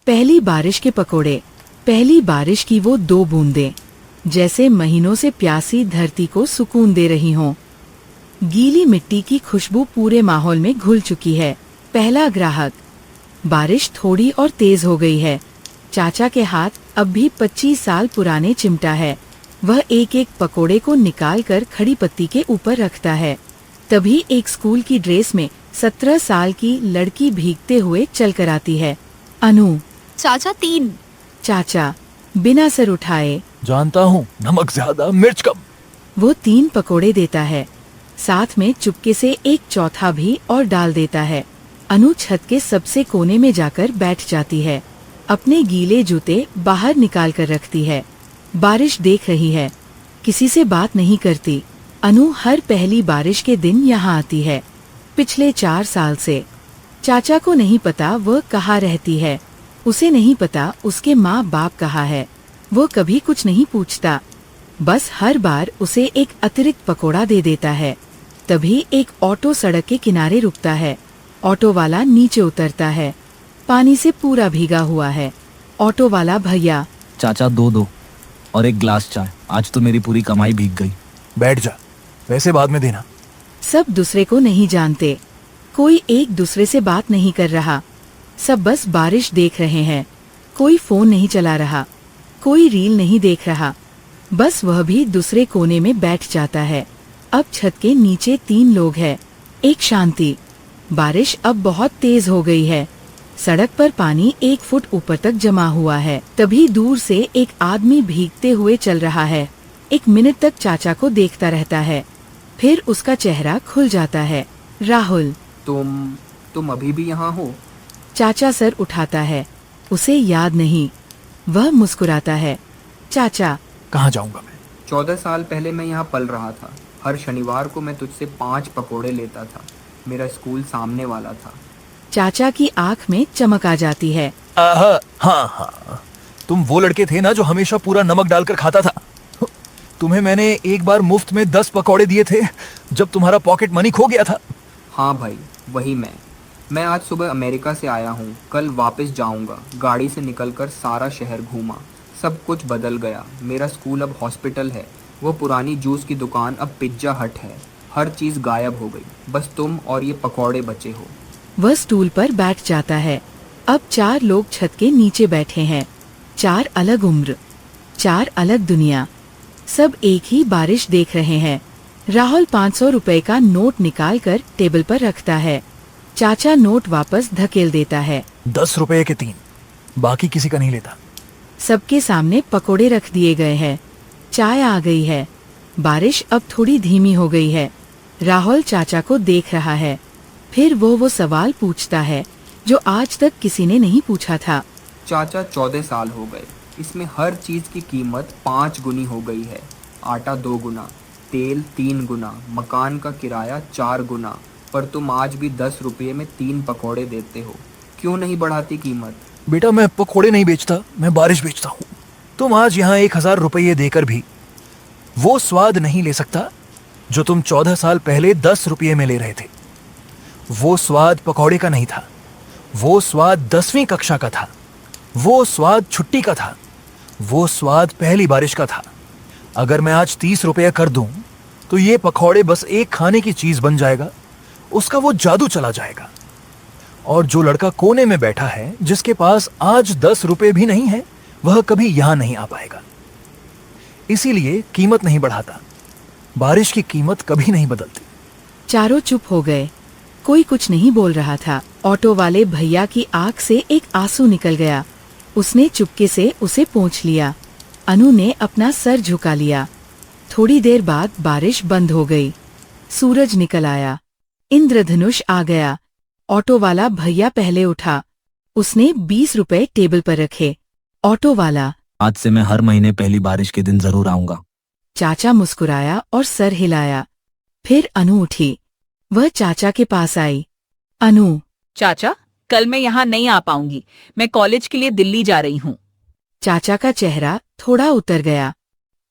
पहली बारिश के पकोड़े। पहली बारिश की वो 2 बूंदें जैसे महीनों से प्यासी धरती को सुकून दे रही हों। गीली मिट्टी की खुशबू पूरे माहौल में घुल चुकी है। पहला ग्राहक। बारिश थोड़ी और तेज हो गई है। चाचा के हाथ अब भी 25 साल पुराने चिमटा है। वह एक एक पकोड़े को निकालकर खड़ी पत्ती के ऊपर रखता है। तभी एक स्कूल की ड्रेस में 17 साल की लड़की भीगते हुए चल कर आती है। अनु। चाचा 3। चाचा बिना सर उठाए। जानता हूँ, नमक ज्यादा मिर्च कम। वो 3 पकोड़े देता है, साथ में चुपके से एक चौथा भी और डाल देता है। अनु छत के सबसे कोने में जाकर बैठ जाती है। अपने गीले जूते बाहर निकाल कर रखती है। बारिश देख रही है, किसी से बात नहीं करती। अनु हर पहली बारिश के दिन यहाँ आती है, पिछले 4 साल से। चाचा को नहीं पता वह कहाँ रहती है, उसे नहीं पता उसके माँ बाप कहाँ है। वो कभी कुछ नहीं पूछता, बस हर बार उसे एक अतिरिक्त पकोड़ा दे देता है। तभी एक ऑटो सड़क के किनारे रुकता है। ऑटो वाला नीचे उतरता है, पानी से पूरा भीगा हुआ है। ऑटो वाला भैया। चाचा 2 दो और एक ग्लास चाय, आज तो मेरी पूरी कमाई भीग गई। बैठ जा, वैसे बाद में देना। सब दूसरे को नहीं जानते, कोई एक दूसरे से बात नहीं कर रहा। सब बस बारिश देख रहे हैं। कोई फोन नहीं चला रहा, कोई रील नहीं देख रहा। बस वह भी दूसरे कोने में बैठ जाता है। अब छत के नीचे 3 लोग हैं। एक शांति। बारिश अब बहुत तेज हो गई है। सड़क पर पानी 1 फुट ऊपर तक जमा हुआ है। तभी दूर से एक आदमी भीगते हुए चल रहा है। 1 मिनट तक चाचा को देखता रहता है, फिर उसका चेहरा खुल जाता है। राहुल। तुम अभी भी यहाँ हो? चाचा सर उठाता है, उसे याद नहीं। वह मुस्कुराता है। चाचा। कहाँ जाऊंगा मैं? 14 साल पहले मैं यहाँ पल रहा था। हर शनिवार को मैं तुझसे 5 पकोड़े लेता था। मेरा स्कूल सामने वाला था। चाचा की आंख में चमक आ जाती है। हाँ, तुम वो लड़के थे ना जो हमेशा पूरा नमक डालकर खाता था। तुम्हें मैंने एक बार मुफ्त में 10 पकौड़े दिए थे जब तुम्हारा पॉकेट मनी खो गया था। हाँ भाई, वही मैं आज सुबह अमेरिका से आया हूँ, कल वापस जाऊँगा। गाड़ी से निकलकर सारा शहर घूमा, सब कुछ बदल गया। मेरा स्कूल अब हॉस्पिटल है, वो पुरानी जूस की दुकान अब पिज्जा हट है। हर चीज़ गायब हो गई, बस तुम और ये पकौड़े बचे हो। वह स्टूल पर बैठ जाता है। अब 4 लोग छत के नीचे बैठे हैं। 4 अलग उम्र, 4 अलग दुनिया। सब एक ही बारिश देख रहे हैं। राहुल 500 रुपए का नोट निकालकर टेबल पर रखता है। चाचा नोट वापस धकेल देता है। 10 रुपए के 3, बाकी किसी का नहीं लेता। सबके सामने पकोड़े रख दिए गए हैं। चाय आ गई है। बारिश अब थोड़ी धीमी हो गई है। राहुल चाचा को देख रहा है, फिर वो सवाल पूछता है जो आज तक किसी ने नहीं पूछा था। चाचा 14 साल हो गए, इसमें हर चीज़ की कीमत 5 गुनी हो गई है। आटा 2 गुना, तेल 3 गुना, मकान का किराया 4 गुना, पर तुम आज भी 10 रुपये में 3 पकौड़े देते हो। क्यों नहीं बढ़ाती कीमत? बेटा, मैं पकौड़े नहीं बेचता, मैं बारिश बेचता हूँ। तुम आज यहाँ 1000 रुपये देकर भी वो स्वाद नहीं ले सकता जो तुम 14 साल पहले 10 रुपये में ले रहे थे। वो स्वाद पकौड़े का नहीं था, वो स्वाद 10वीं कक्षा का था, वो स्वाद छुट्टी का था, वो स्वाद पहली बारिश का था। अगर मैं आज 30 रुपये कर दूं तो ये पकौड़े बस एक खाने की चीज बन जाएगा, उसका वो जादू चला जाएगा। और जो लड़का कोने में बैठा है, जिसके पास आज 10 रुपये भी नहीं है, वह कभी यहां नहीं आ पाएगा। इसीलिए कीमत नहीं बढ़ाता, बारिश की कीमत कभी नहीं बदलती। चारों चुप हो गए, कोई कुछ नहीं बोल रहा था। ऑटो वाले भैया की आंख से एक आंसू निकल गया। उसने चुपके से उसे पोंछ लिया। अनु ने अपना सर झुका लिया। थोड़ी देर बाद बारिश बंद हो गई। सूरज निकल आया, इंद्रधनुष आ गया। ऑटो वाला भैया पहले उठा। उसने 20 रुपए टेबल पर रखे। ऑटो वाला। आज से मैं हर महीने पहली बारिश के दिन जरूर आऊंगा। चाचा मुस्कुराया और सर हिलाया। फिर अनु उठी, वह चाचा के पास आई। अनु। चाचा, कल मैं यहाँ नहीं आ पाऊंगी, मैं कॉलेज के लिए दिल्ली जा रही हूँ। चाचा का चेहरा थोड़ा उतर गया।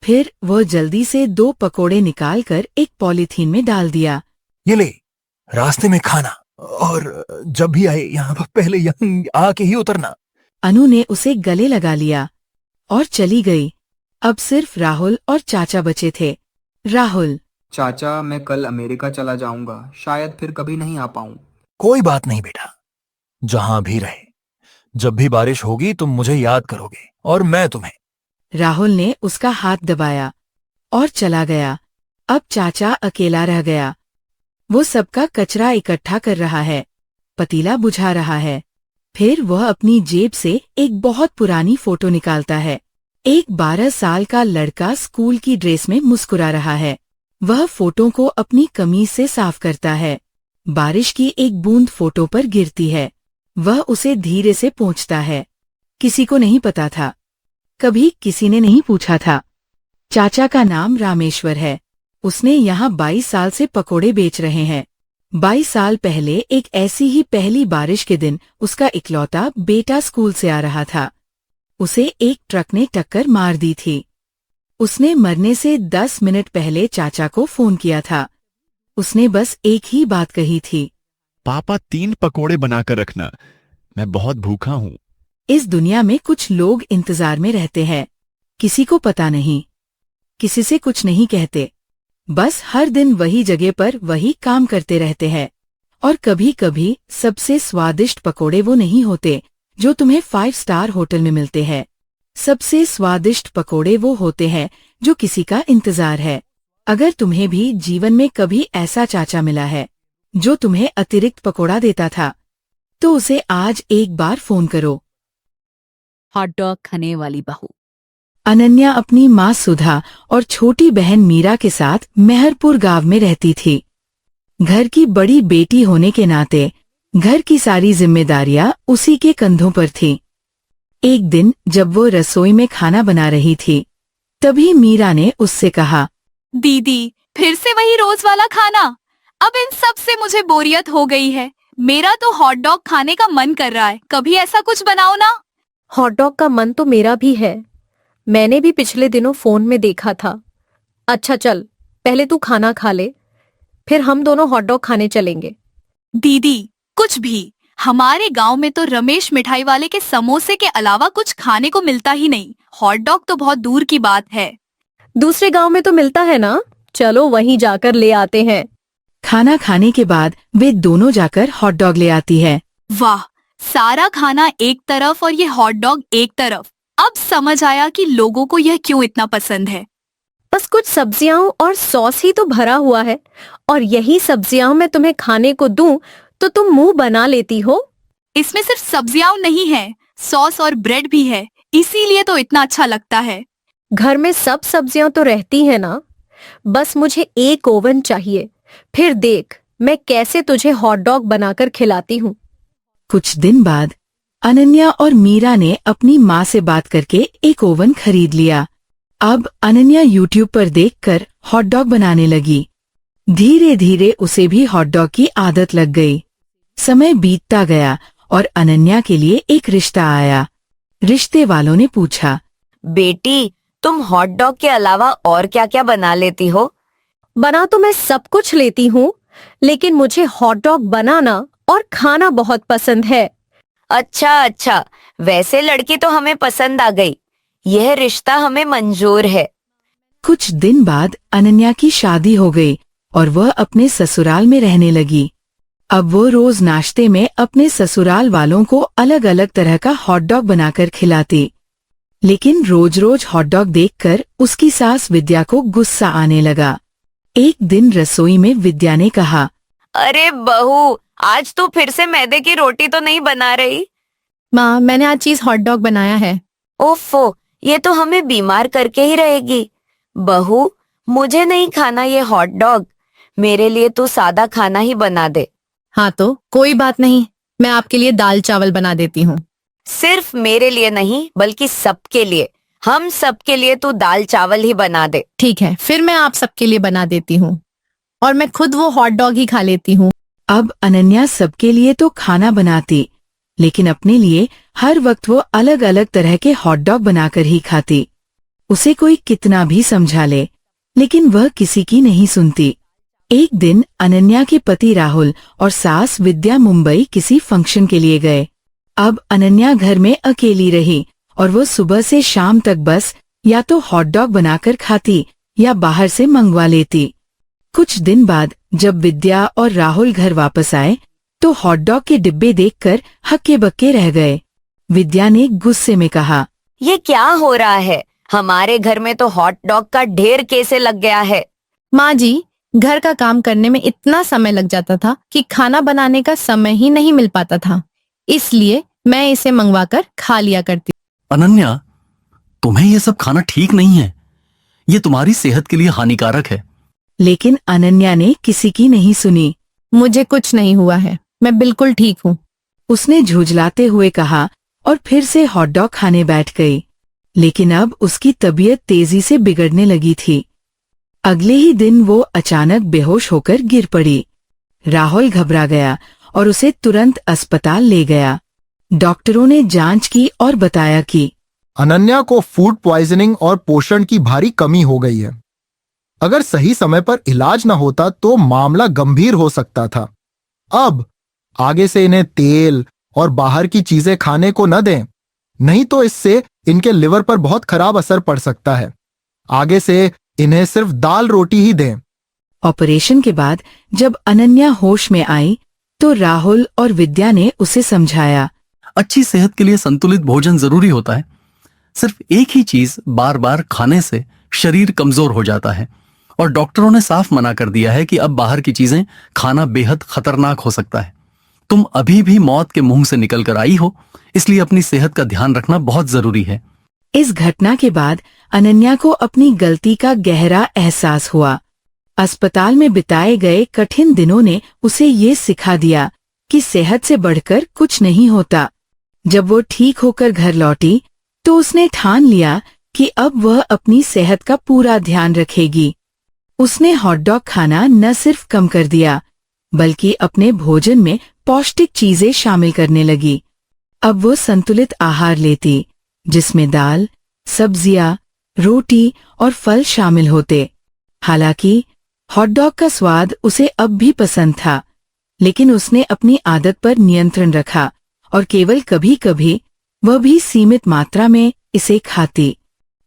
फिर वह जल्दी से 2 पकोड़े निकालकर एक पॉलीथीन में डाल दिया। ये ले, रास्ते में खाना, और जब भी आए यहाँ पहले यहाँ आके ही उतरना। अनु ने उसे गले लगा लिया और चली गई। अब सिर्फ राहुल और चाचा बचे थे। राहुल, चाचा, मैं कल अमेरिका चला जाऊंगा, शायद फिर कभी नहीं आ पाऊं। कोई बात नहीं बेटा, जहां भी रहे, जब भी बारिश होगी तुम मुझे याद करोगे और मैं तुम्हें। राहुल ने उसका हाथ दबाया और चला गया। अब चाचा अकेला रह गया। वो सबका कचरा इकट्ठा कर रहा है, पतीला बुझा रहा है। फिर वह अपनी जेब से एक बहुत पुरानी फोटो निकालता है। एक 12 साल का लड़का स्कूल की ड्रेस में मुस्कुरा रहा है। वह फोटो को अपनी कमीज से साफ करता है। बारिश की एक बूंद फोटो पर गिरती है। वह उसे धीरे से पोंछता है। किसी को नहीं पता था, कभी किसी ने नहीं पूछा था। चाचा का नाम रामेश्वर है। उसने यहाँ 22 साल से पकोड़े बेच रहे हैं। 22 साल पहले एक ऐसी ही पहली बारिश के दिन उसका इकलौता बेटा स्कूल से आ रहा था। उसे एक ट्रक ने टक्कर मार दी थी। उसने मरने से 10 मिनट पहले चाचा को फोन किया था। उसने बस एक ही बात कही थी, पापा 3 पकोड़े बनाकर रखना, मैं बहुत भूखा हूँ। इस दुनिया में कुछ लोग इंतजार में रहते हैं। किसी को पता नहीं, किसी से कुछ नहीं कहते, बस हर दिन वही जगह पर वही काम करते रहते हैं। और कभी कभी सबसे स्वादिष्ट पकोड़े वो नहीं होते जो तुम्हें 5 स्टार होटल में मिलते हैं। सबसे स्वादिष्ट पकोड़े वो होते हैं जो किसी का इंतजार है। अगर तुम्हें भी जीवन में कभी ऐसा चाचा मिला है जो तुम्हें अतिरिक्त पकोड़ा देता था, तो उसे आज एक बार फोन करो। हॉट डॉग खाने वाली बहू। अनन्या अपनी माँ सुधा और छोटी बहन मीरा के साथ मेहरपुर गांव में रहती थी। घर की बड़ी बेटी होने के नाते घर की सारी जिम्मेदारियां उसी के कंधों पर थीं। एक दिन जब वो रसोई में खाना बना रही थी, तभी मीरा ने उससे कहा, दीदी, फिर से वही रोज वाला खाना। अब इन सब से मुझे बोरियत हो गई है। मेरा तो हॉट डॉग खाने का मन कर रहा है, कभी ऐसा कुछ बनाओ ना। हॉट डॉग का मन तो मेरा भी है, मैंने भी पिछले दिनों फोन में देखा था। अच्छा चल, पहले तू खाना खा ले, फिर हम दोनों हॉट डॉग खाने चलेंगे। दीदी, कुछ भी, हमारे गांव में तो रमेश मिठाई वाले के समोसे के अलावा कुछ खाने को मिलता ही नहीं। हॉट डॉग तो बहुत दूर की बात है। दूसरे गांव में तो मिलता है ना, चलो वहीं जाकर ले आते हैं। खाना खाने के बाद वे दोनों जाकर हॉट डॉग ले आती है। वाह, सारा खाना एक तरफ और ये हॉट डॉग एक तरफ। अब समझ आया कि लोगों को यह क्यों इतना पसंद है। बस कुछ सब्जियां और सॉस ही तो भरा हुआ है, और यही सब्जियां मैं तुम्हें खाने को दूं तो तुम मुंह बना लेती हो। इसमें सिर्फ सब्जियां नहीं है, सॉस और ब्रेड भी है, इसीलिए तो इतना अच्छा लगता है। घर में सब सब्जियां तो रहती है ना, बस मुझे एक ओवन चाहिए, फिर देख मैं कैसे तुझे हॉट डॉग बनाकर खिलाती हूँ। कुछ दिन बाद अनन्या और मीरा ने अपनी माँ से बात करके एक ओवन खरीद लिया। अब अनन्या यूट्यूब पर देखकर हॉट डॉग बनाने लगी। धीरे धीरे उसे भी हॉट डॉग की आदत लग गई। समय बीतता गया और अनन्या के लिए एक रिश्ता आया। रिश्ते वालों ने पूछा, बेटी, तुम हॉट डॉग के अलावा और क्या क्या बना लेती हो? बना तो मैं सब कुछ लेती हूँ, लेकिन मुझे हॉट डॉग बनाना और खाना बहुत पसंद है। अच्छा, वैसे लड़की तो हमें पसंद आ गई, यह रिश्ता हमें मंजूर है। कुछ दिन बाद अनन्या की शादी हो गई और वह अपने ससुराल में रहने लगी। अब वो रोज नाश्ते में अपने ससुराल वालों को अलग अलग तरह का हॉट डॉग बनाकर खिलाती। लेकिन रोज रोज हॉट डॉग देखकर उसकी सास विद्या को गुस्सा आने लगा। एक दिन रसोई में विद्या ने कहा, अरे बहू, आज तू फिर से मैदे की रोटी तो नहीं बना रही? माँ, मैंने आज चीज हॉट डॉग बनाया है। ओफो, ये तो हमें बीमार करके ही रहेगी। बहू, मुझे नहीं खाना ये हॉट डॉग, मेरे लिए तू सादा खाना ही बना दे। हाँ तो कोई बात नहीं, मैं आपके लिए दाल चावल बना देती हूँ। सिर्फ मेरे लिए नहीं, बल्कि सबके लिए, हम सबके लिए तू दाल चावल ही बना दे। ठीक है, फिर मैं आप सबके लिए बना देती हूँ, और मैं खुद वो हॉट डॉग ही खा लेती हूँ। अब अनन्या सबके लिए तो खाना बनाती, लेकिन अपने लिए हर वक्त वो अलग अलग तरह के हॉट डॉग बनाकर ही खाती। उसे कोई कितना भी समझा ले, लेकिन वह किसी की नहीं सुनती। एक दिन अनन्या के पति राहुल और सास विद्या मुंबई किसी फंक्शन के लिए गए। अब अनन्या घर में अकेली रही और वो सुबह से शाम तक बस या तो हॉट डॉग बनाकर खाती या बाहर से मंगवा लेती। कुछ दिन बाद जब विद्या और राहुल घर वापस आए तो हॉट डॉग के डिब्बे देखकर हक्के बक्के रह गए। विद्या ने गुस्से में कहा, ये क्या हो रहा है? हमारे घर में तो हॉट डॉग का ढेर कैसे लग गया है? माँ जी, घर का काम करने में इतना समय लग जाता था कि खाना बनाने का समय ही नहीं मिल पाता था, इसलिए मैं इसे मंगवाकर खा लिया करती। अनन्या, तुम्हें ये सब खाना ठीक नहीं है। ये तुम्हारी सेहत के लिए हानिकारक है। लेकिन अनन्या ने किसी की नहीं सुनी। मुझे कुछ नहीं हुआ है, मैं बिल्कुल ठीक हूँ। उसने झुंझलाते हुए कहा और फिर से हॉट डॉग खाने बैठ गई। लेकिन अब उसकी तबीयत तेजी से बिगड़ने लगी थी। अगले ही दिन वो अचानक बेहोश होकर गिर पड़ी। राहुल घबरा गया और उसे तुरंत अस्पताल ले गया। डॉक्टरों ने जांच की और बताया कि अनन्या को फूड पॉइजनिंग और पोषण की भारी कमी हो गई है। अगर सही समय पर इलाज न होता तो मामला गंभीर हो सकता था। अब आगे से इन्हें तेल और बाहर की चीजें खाने को न दें, नहीं तो इससे इनके लिवर पर बहुत खराब असर पड़ सकता है। आगे से इन्हें सिर्फ दाल रोटी ही दें। ऑपरेशन के बाद जब अनन्या होश में आई तो राहुल और विद्या ने उसे समझाया, अच्छी सेहत के लिए संतुलित भोजन जरूरी होता है। सिर्फ एक ही चीज बार बार खाने से शरीर कमजोर हो जाता है और डॉक्टरों ने साफ मना कर दिया है कि अब बाहर की चीजें खाना बेहद खतरनाक हो सकता है। तुम अभी भी मौत के मुंह से निकल कर आई हो, इसलिए अपनी सेहत का ध्यान रखना बहुत जरूरी है। इस घटना के बाद अनन्या को अपनी गलती का गहरा एहसास हुआ। अस्पताल में बिताए गए कठिन दिनों ने उसे ये सिखा दिया कि सेहत से बढ़कर कुछ नहीं होता। जब वो ठीक होकर घर लौटी तो उसने ठान लिया कि अब वह अपनी सेहत का पूरा ध्यान रखेगी। उसने हॉट डॉग खाना न सिर्फ कम कर दिया, बल्कि अपने भोजन में पौष्टिक चीजें शामिल करने लगी। अब वो संतुलित आहार लेती, जिसमें दाल, सब्जियां, रोटी और फल शामिल होते। हालांकि हॉट डॉग का स्वाद उसे अब भी पसंद था, लेकिन उसने अपनी आदत पर नियंत्रण रखा और केवल कभी कभी, वह भी सीमित मात्रा में, इसे खाती।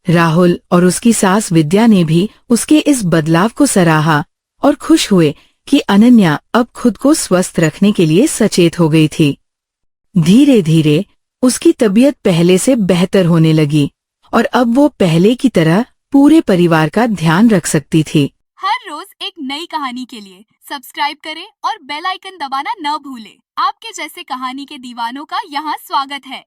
राहुल और उसकी सास विद्या ने भी उसके इस बदलाव को सराहा और खुश हुए कि अनन्या अब खुद को स्वस्थ रखने के लिए सचेत हो गई थी। धीरे धीरे उसकी तबीयत पहले से बेहतर होने लगी और अब वो पहले की तरह पूरे परिवार का ध्यान रख सकती थी। हर रोज एक नई कहानी के लिए सब्सक्राइब करें और बेल आइकन दबाना न भूलें। आपके जैसे कहानी के दीवानों का यहाँ स्वागत है।